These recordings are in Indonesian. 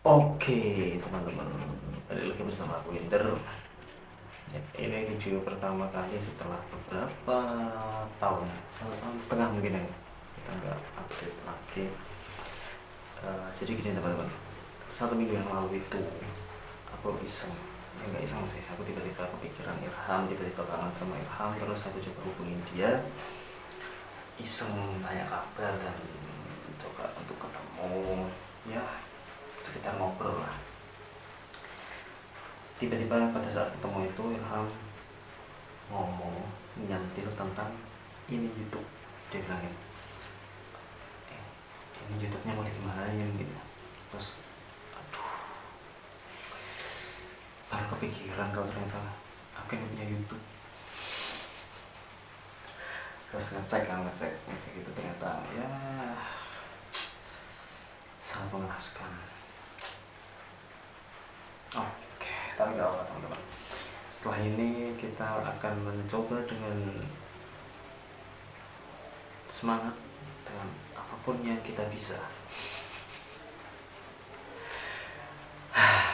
Oke, teman-teman, balik lagi bersama aku Winter. Ini video pertama kali setelah beberapa tahun, 1,5 tahun mungkin ya, kita nggak update lagi. Jadi gini teman-teman, 1 minggu yang lalu itu aku iseng, ya nggak iseng sih, aku tiba-tiba kepikiran Irham, tiba-tiba kangen sama Irham, terus aku coba hubungin dia, iseng tanya kabar dan coba untuk ketemu, ya sekitar ngobrol lah. Tiba-tiba pada saat ketemu itu Ilham ngomong, nyantil tentang ini YouTube. Dia bilangin, ini YouTube-nya mau digimanain gitu. Terus aduh, baru kepikiran kalau ternyata aku yang punya YouTube. Terus ngecek itu ternyata ya sangat mengenaskan. Oke, tapi gak apa teman-teman, setelah ini kita akan mencoba dengan semangat, dengan apapun yang kita bisa.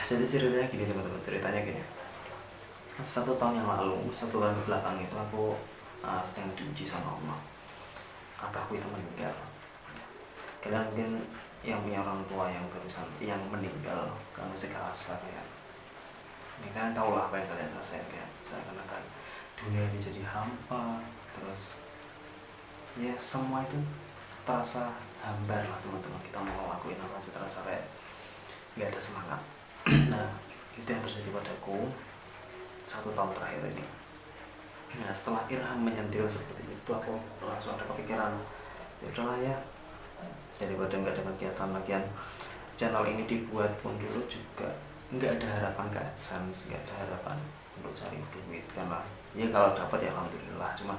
Jadi ceritanya gini teman-teman, ceritanya gini. 1 tahun yang lalu, 1 tahun ke belakang itu aku sedang diuji sama Allah. Abahku itu meninggal. Kalian mungkin yang punya orang tua yang barusan yang meninggal, kamu masih kerasa kayak ini, kalian tahu lah apa yang kalian rasain, kayak seakan-akan dunia ini jadi hampa, terus ya semua itu terasa hambar lah teman-teman. Kita mau ngelakuin apa aja terasa kayak nggak ada semangat. Nah, itu yang terjadi padaku 1 tahun terakhir ini. Nah, setelah Irham menyentil seperti itu, aku langsung ada kepikiran, ya udahlah ya, daripada nggak ada kegiatan lagian, channel ini dibuat pun dulu juga nggak ada harapan ke AdSense, nggak ada harapan untuk cari duit, karena ya kalau dapat ya alhamdulillah, cuma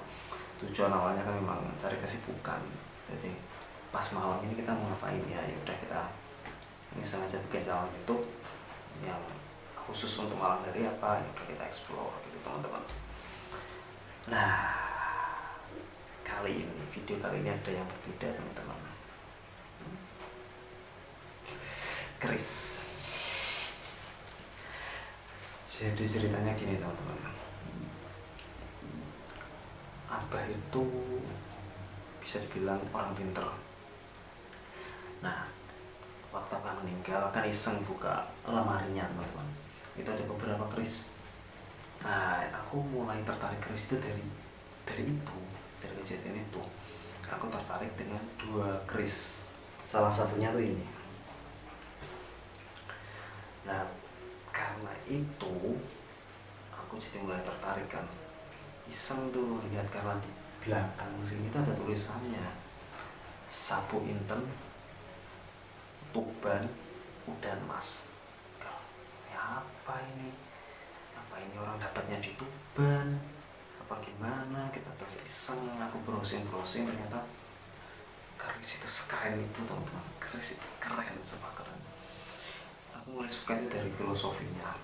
tujuan awalnya kan memang cari kesibukan. Jadi pas malam ini kita mau ngapain ya, udah kita ini sengaja bikin channel YouTube yang khusus untuk malam hari apa, ya udah kita explore gitu teman-teman. Nah, video kali ini ada yang berbeda teman-teman. Keris. Jadi ceritanya gini teman-teman, Abah itu bisa dibilang orang pinter. Nah, waktu Abah meninggal kan iseng buka lemarinya teman-teman, itu ada beberapa keris. Nah, aku mulai tertarik keris itu dari kejadian itu. Aku tertarik dengan 2 keris, salah satunya tuh ini. Nah, karena itu aku jadi mulai tertarik kan, iseng tuh lihat, karena di belakang sini itu ada tulisannya sapu inten, tuban, udan mas. Ya apa ini orang dapatnya di tuban apa gimana, kita terus iseng, aku browsing ternyata keris itu sekeren itu teman-teman. Keris itu keren, super keren. Aku mulai suka itu dari filosofinya.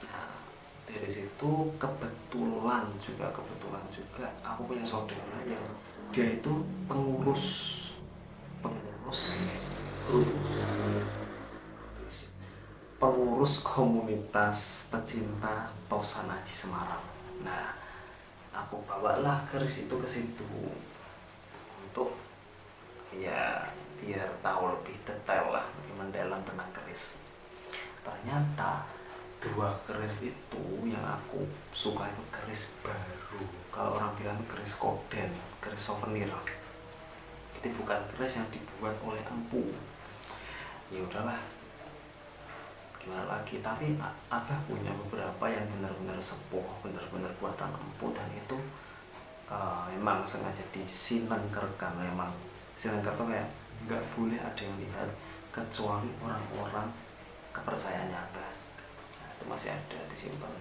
Nah, dari situ kebetulan juga aku punya saudara yang dia itu pengurus grup, pengurus komunitas pecinta Tosan Aji Semarang. Nah, aku bawalah keris itu ke situ untuk ya biar tahu lebih detail lah, lebih mendalam tentang keris. Ternyata 2 keris itu yang aku suka itu keris baru. Kalau orang bilang itu keris koden, keris souvenir. Itu bukan keris yang dibuat oleh empu. Ya udahlah, gimana lagi. Tapi Abah punya beberapa yang benar-benar sepuh, benar-benar buatan empu, dan itu memang sengaja disinengkerkan. Memang sinengker tuh kayak nggak boleh ada yang lihat kecuali orang-orang kepercayaannya Abah. Nah, itu masih ada disimpan.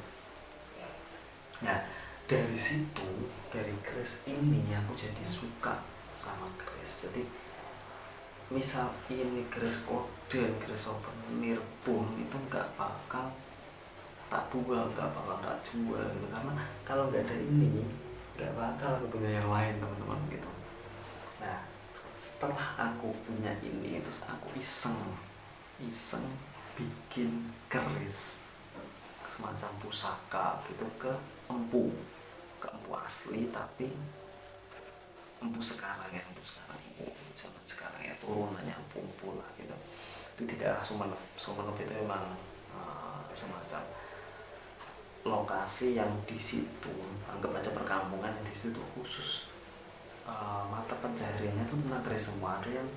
Nah, dari situ, dari keris ini aku jadi suka sama keris. Jadi misal ini keris koden, keris souvenir pun itu nggak bakal tak buang, nggak bakal tak jual gitu, karena kalau nggak ada ini nggak bakal aku punya yang lain teman-teman gitu. Nah, setelah aku punya ini terus aku iseng bikin keris semacam pusaka gitu ke empu asli, tapi empu sekarang ya, empu zaman sekarang ya, turunannya empu lah gitu. Itu di daerah Sumeneb itu memang semacam lokasi yang di situ anggap aja perkampungan, yang di situ khusus mata pencahariannya tuh tentang keris semua. Ada yang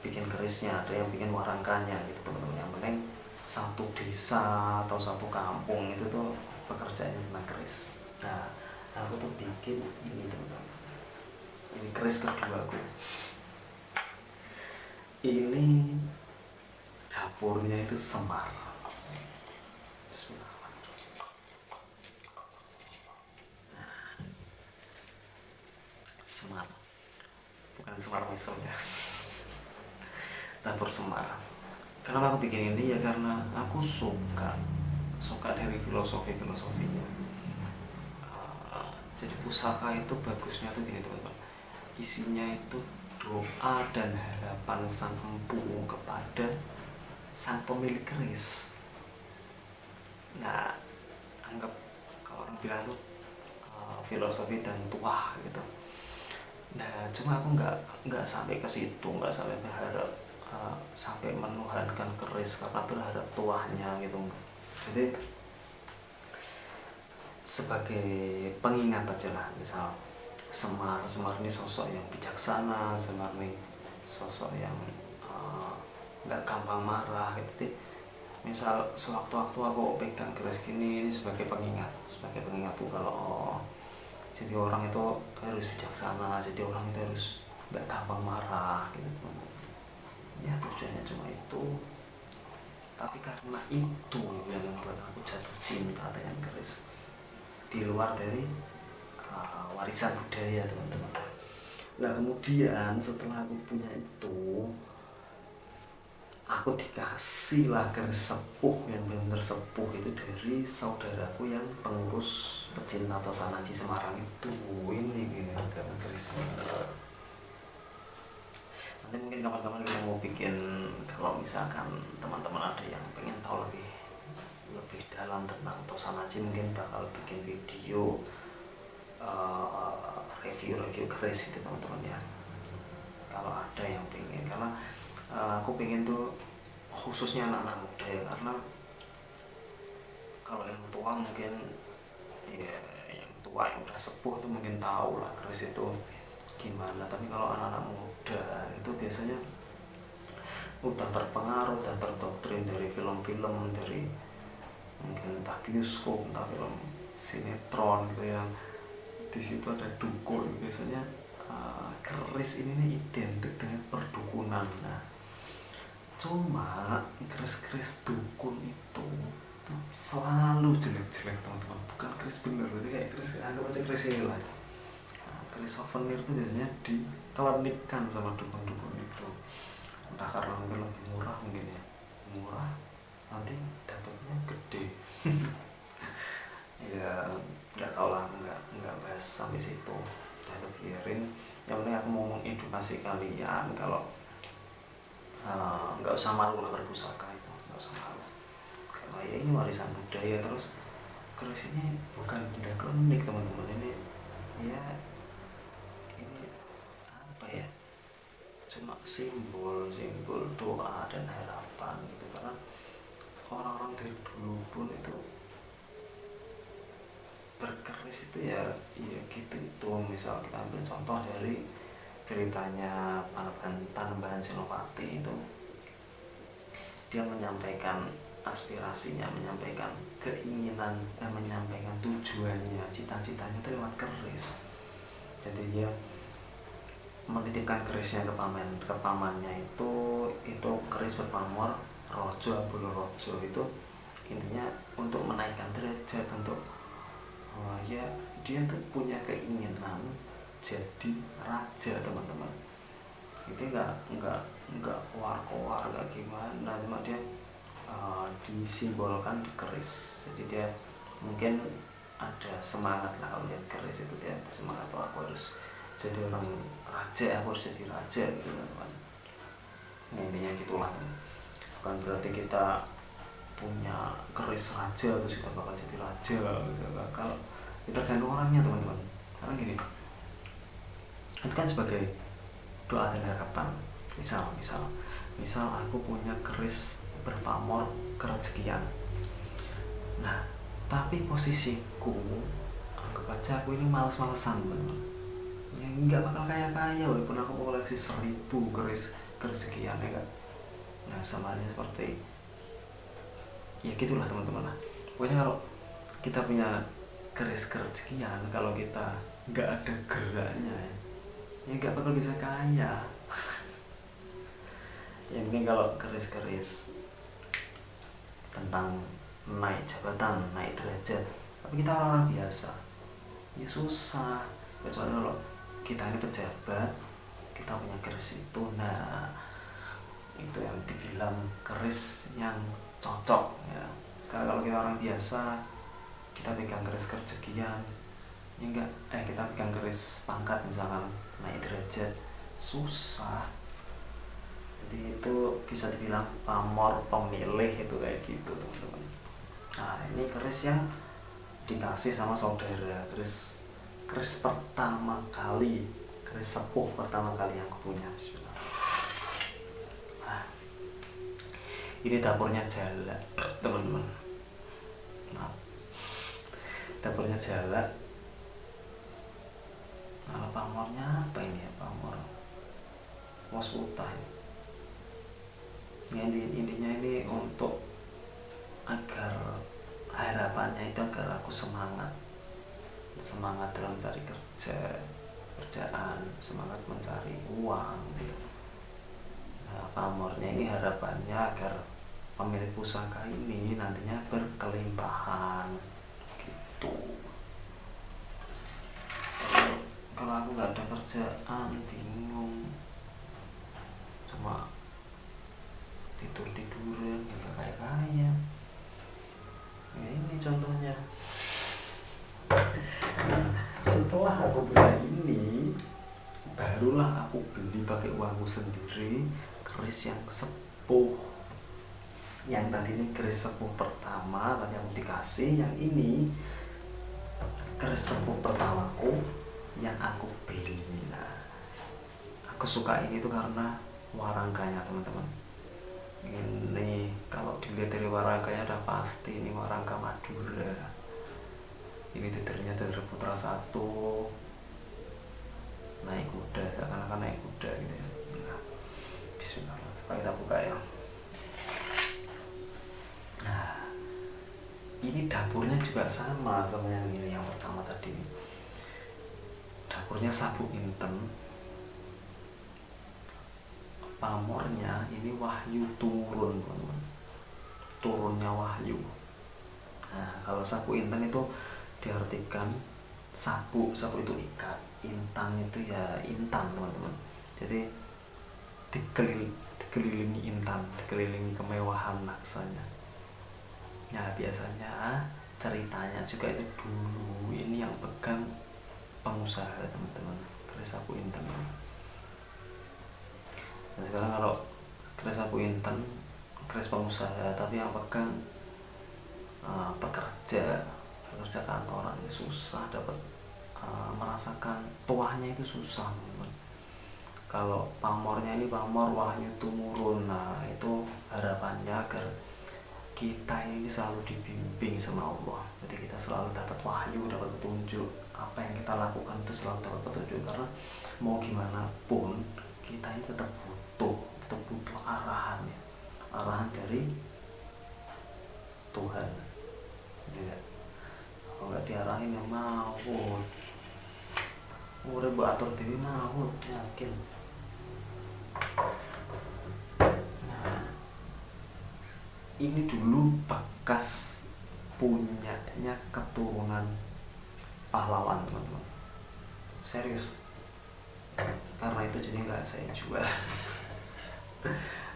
bikin kerisnya, ada yang bikin warangkanya gitu teman-teman. Yang penting satu desa atau satu kampung itu tuh pekerjaannya tentang keris. Nah, aku tuh bikin ini teman-teman, ini keris kedua aku. Ini dapurnya itu Semar. Semar, bukan Semar Mesem ya. Dapur Semar. Kenapa aku bikin ini ya, karena aku suka dari filosofinya. Jadi pusaka itu bagusnya tuh gini teman-teman, isinya itu doa dan harapan sang empu kepada sang pemilik keris. Nah, anggap kalau orang bilang tuh filosofi dan tuah gitu. Nah, cuma aku nggak sampai ke situ, nggak sampai berharap sampai menuhankan keris karena berharap tuahnya gitu. Jadi sebagai pengingat aja lah, misal Semar ini sosok yang bijaksana, Semar ini sosok yang nggak gampang marah gitu. Jadi, misal sewaktu-waktu aku pegang keris gini, ini sebagai pengingat tuh kalau jadi orang itu harus bijaksana, jadi orang itu harus nggak gampang marah gitu. Ya tujuannya cuma itu, tapi karena itu yang membuat aku jatuh cinta dengan keris di luar dari warisan budaya teman-teman. Nah, kemudian setelah aku punya itu, aku dikasih lah keris sepuh yang benar sepuh itu dari saudaraku yang pengurus pecinta Tosanaji Semarang itu. Ini kerisnya. Nanti mungkin kapan-kapan kita mau bikin, kalau misalkan teman-teman ada yang pengen tahu lebih dalam tentang Tosanaji, mungkin bakal bikin video review keris itu teman-teman ya, kalau ada yang pengen. Karena aku pengen tuh khususnya anak-anak muda ya, karena kalau yang tua mungkin ya, yang tua yang udah sepuh tuh mungkin tahu lah keris itu gimana, tapi kalau anak-anak muda itu biasanya udah terpengaruh dan terdoktrin dari film-film, dari mungkin entah bioskop, entah film sinetron gitu, yang di situ ada dukun. Biasanya keris ini nih identik dengan perdukunan. Nah, cuma keris dukun itu tuh selalu jelek-jelek teman-teman, bukan keris bener. Berarti kayak keris, anggap aja keris hilang. Keris souvenir itu biasanya dikelinikkan sama dukun-dukun itu, entah karena mungkin lebih murah, mungkin ya murah nanti dapatnya gede. Ya nggak tahu lah, nggak bahas sampai situ, jangan biarin. Yang penting aku mau mengedukasi kalian kalau nggak usah malu lah berpusaka itu, nggak usah malu, karena ya ini warisan budaya. Terus keris ini bukan benda klinik teman-teman, ini ya ini apa ya, cuma simbol doa dan harapan gitu. Karena orang-orang dari dulu pun itu berkeris itu ya gitu itu. Misal kita ambil contoh dari ceritanya Panembahan Senopati itu, dia menyampaikan aspirasinya, menyampaikan keinginan, menyampaikan tujuannya, cita-citanya itu lewat keris. Jadi dia menitipkan kerisnya ke pamannya itu keris berpamor Rojo Abulorojo. Itu intinya untuk menaikkan derajat, untuk ya dia tuh punya keinginan jadi raja teman-teman. Itu nggak keluar nggak gimana, cuma dia disimbolkan di keris. Jadi dia mungkin ada semangat lah, kalau lihat keris itu dia ada semangat, oh aku harus jadi orang raja, aku harus jadi raja gitu teman-teman. Nah, intinya gitulah. Bukan berarti kita punya keris raja terus kita bakal jadi raja gitu kan. Kalau kita tergantung orangnya teman-teman, karena gini, itu kan sebagai doa dan harapan. Misal aku punya keris berpamor kerezekian, nah tapi posisiku anggap aja aku ini males-malesan teman-teman, ya nggak bakal kaya-kaya walaupun aku koleksi 1000 keris kerezekian ya kan. Nah sama halnya seperti ya gitulah teman-teman lah. Pokoknya kalau kita punya keris kerezekian, kalau kita nggak ada geraknya ya nggak bakal bisa kaya. Ya mungkin kalau keris-keris tentang naik jabatan, naik derajat, tapi kita orang-orang biasa ya susah. Kecuali kalau kita ini pejabat, kita punya keris itu, nah itu yang dibilang keris yang cocok ya. Sekarang kalau kita orang biasa, kita pegang keris kerezekian ya enggak, kita pegang keris pangkat misalkan naik derajat, susah. Jadi itu bisa dibilang pamor pemilih itu kayak gitu teman-teman. Nah ini keris yang dikasih sama saudara, keris pertama kali, keris sepuh pertama kali yang aku punya. Bismillah. Nah, ini dapurnya Jala teman-teman. Nah, dapurnya Jala. Nah, pamornya apa ini ya, pamor wasputa ya. Intinya ini untuk agar harapannya itu agar aku semangat dalam mencari kerjaan, semangat mencari uang gitu. Nah, pamornya ini harapannya agar pemilik pusaka ini nantinya berkelimpahan gitu. Kalau aku nggak ada kerjaan, bingung, cuma tiduran nggak kayak kaya ya. Ini contohnya. Nah, setelah aku punya ini, barulah aku beli pakai uangku sendiri keris yang sepuh. Yang tadi ini keris sepuh pertama tadi aku dikasih, yang ini keris sepuh pertamaku yang aku beli. Nah, aku suka ini tuh karena warangkanya teman-teman. Ini kalau dilihat dari warangkanya udah pasti ini warangka Madura. Ini titernya dari Putra 1 naik kuda, seakan-akan naik kuda gitu ya. Nah, bismillah, coba kita buka ya. Nah, ini dapurnya juga sama yang ini, yang pertama tadi. Dapurnya Sabu Inten. Pamornya ini Wahyu turun teman-teman, turunnya Wahyu. Nah kalau Sabu Inten itu diartikan sabu itu ikat, intan itu ya intan teman-teman. Jadi dikelilingi intan, dikelilingi kemewahan naksanya. Nah biasanya ceritanya juga itu dulu ini yang pegang pengusaha teman-teman, keris Sabu Inten ini. Nah sekarang kalau keris Sabu Inten, keris pengusaha, tapi yang pegang pekerja kantoran ya susah dapat, merasakan tuahnya itu susah teman-teman. Kalau pamornya ini pamor Wahyu Tumurun, nah itu harapannya agar kita ini selalu dibimbing sama Allah. Jadi kita selalu dapat wahyu, dapat petunjuk, apa yang kita lakukan itu selalu dapat petunjuk. Karena mau gimana pun kita ini tetap butuh arahan ya, arahan dari Tuhan ya. Kalau nggak diarahin yang maut, udah buat atur diri maut yakin. Nah ini dulu bekas punyanya keturunan pahlawan teman-teman, serius. Karena itu jadi nggak saya jual.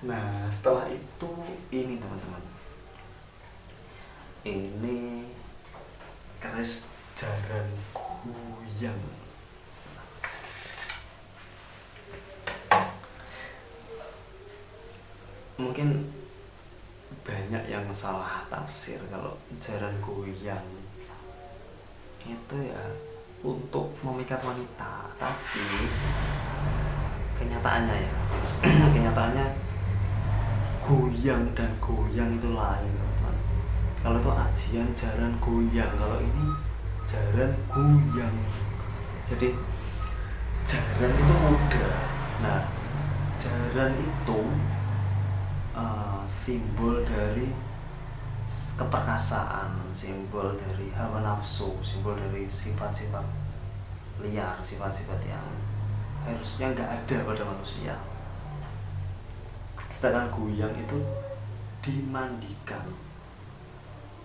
Nah setelah itu ini teman-teman, ini keris jaran goyang. Mungkin banyak yang salah tafsir kalau jaran goyang itu ya untuk memikat wanita, tapi kenyataannya ya kenyataannya goyang dan goyang itu lain, teman. Kalau itu ajian jaran goyang, kalau ini jaran goyang. Jadi jaran itu kuda. Nah, jaran itu simbol dari keperkasaan, simbol dari hawa nafsu, simbol dari sifat-sifat liar, sifat-sifat yang harusnya nggak ada pada manusia. Sedangkan goyang itu dimandikan.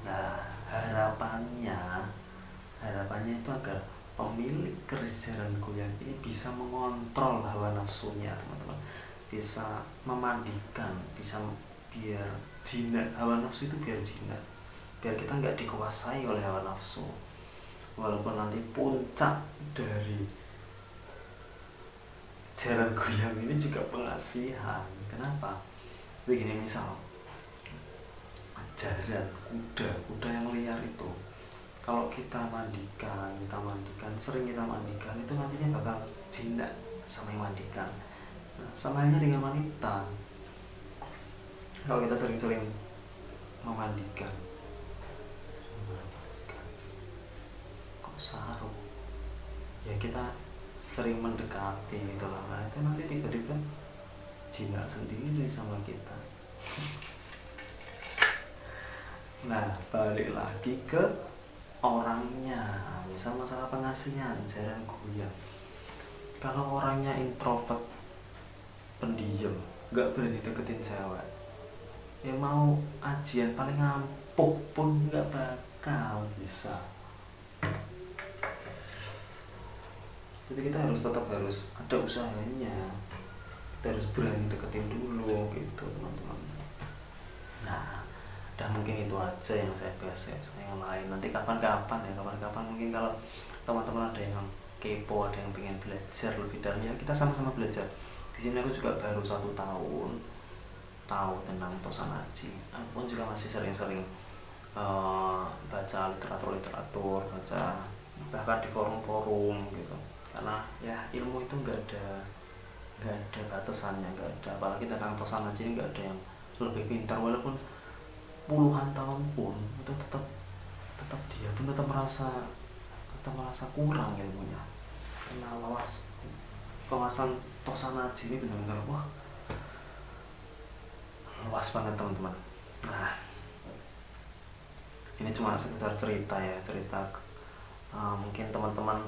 Nah, harapannya itu agar pemilik keris jaran goyang ini bisa mengontrol hawa nafsunya, teman-teman. Bisa memandikan, bisa biar jinak, hawa nafsu itu biar jinak, biar kita nggak dikuasai oleh hawa nafsu. Walaupun nanti puncak dari jaran goyang ini juga pengasihan. Kenapa? Begini, misal jaran kuda yang liar itu, kalau kita mandikan, sering kita mandikan, itu nantinya bakal jinak sama yang mandikan. Nah, sama halnya dengan wanita. Kalau kita sering-sering memandikan, kok saru? Ya kita sering mendekati gitu lah. Nah, itu nanti tiba-tiba jinak sendiri sama kita. Nah, balik lagi ke orangnya. Misal masalah pengasihan jaran goyang, kalau orangnya introvert, pendiam, gak berani deketin cewek, ya mau ajian paling ampuh pun gak bakal bisa. Jadi kita tetap harus ada usahanya, kita harus berani deketin dulu gitu, teman-teman. Nah, dan mungkin itu aja yang saya bahas ya. Yang lain nanti kapan-kapan mungkin kalau teman-teman ada yang kepo, ada yang pengen belajar lebih dalam, ya kita sama-sama belajar. Di sini aku juga baru 1 tahun tahu tentang Tosanaji. Aku pun juga masih sering-sering baca literatur, baca bahkan di forum-forum gitu. Karena ya ilmu itu nggak ada batasannya, nggak ada. Apalagi tentang Tosanaji ini nggak ada yang lebih pintar, walaupun puluhan tahun pun itu tetap dia pun tetap merasa kurang ilmunya. Karena kawasan Tosanaji ini benar-benar luas banget, teman-teman. Nah, ini cuma sekedar cerita mungkin teman-teman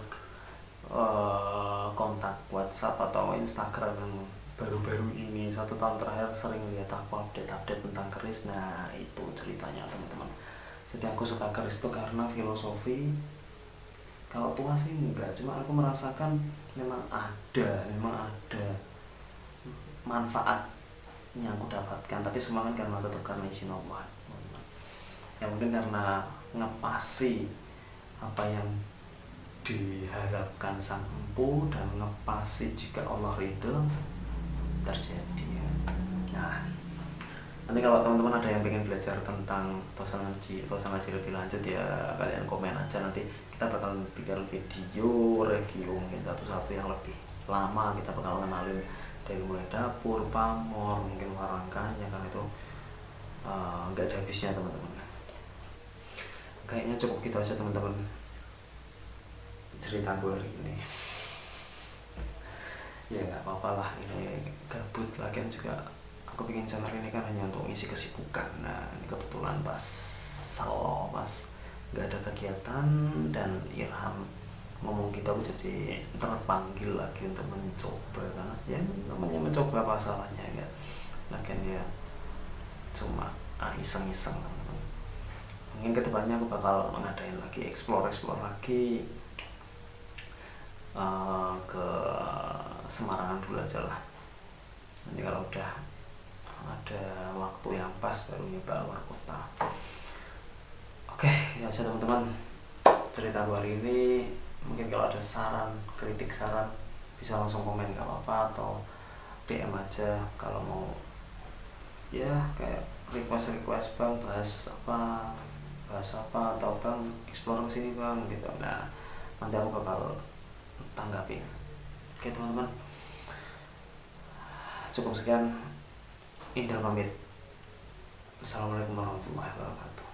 kontak WhatsApp atau Instagram yang baru-baru ini 1 tahun terakhir sering lihat aku update tentang keris. Nah, itu ceritanya, teman-teman. Jadi aku suka keris itu karena filosofi. Kalau tua sih enggak, cuma aku merasakan memang ada manfaat yang aku dapatkan, tapi semua kan karena izin Allah. Ya mungkin karena ngepasi apa yang diharapkan sang empu dan ngepasi jika Allah ridho terjadi. Nah, nanti kalau teman-teman ada yang pengen belajar tentang Tosanaji lebih lanjut, ya kalian komen aja, nanti kita bakal bikin video review mungkin satu yang lebih lama. Kita bakal kenalin dari mulai dapur, pamor, mungkin warangkanya, kan itu nggak ada habisnya, teman-teman. Kayaknya cukup gitu aja, teman-teman, cerita gue hari ini. Ya nggak apa-apa lah, ini gabut lagian juga. Aku bikin channel ini kan hanya untuk ngisi kesibukan. Nah, ini kebetulan pas nggak ada kegiatan, dan Irham ngomong kita jadi terpanggil lagi untuk mencoba. Karena ya namanya mencoba, apa salahnya ya. Lagian ya cuma iseng-iseng, teman-teman. Mungkin kedepannya aku bakal ngadain lagi explore lagi ke Semarangan dulu aja lah. Nanti kalau udah ada waktu yang pas baru nyoba luar kota. Oke, ya aja, teman-teman, cerita hari ini. Mungkin kalau ada kritik saran bisa langsung komen, gak apa-apa, atau DM aja kalau mau ya kayak request bang bahas apa atau bang explore sini bang gitu. Nah nanti aku bakal tanggapi. Oke teman-teman, cukup sekian. Indra pamit. Assalamualaikum warahmatullahi wabarakatuh.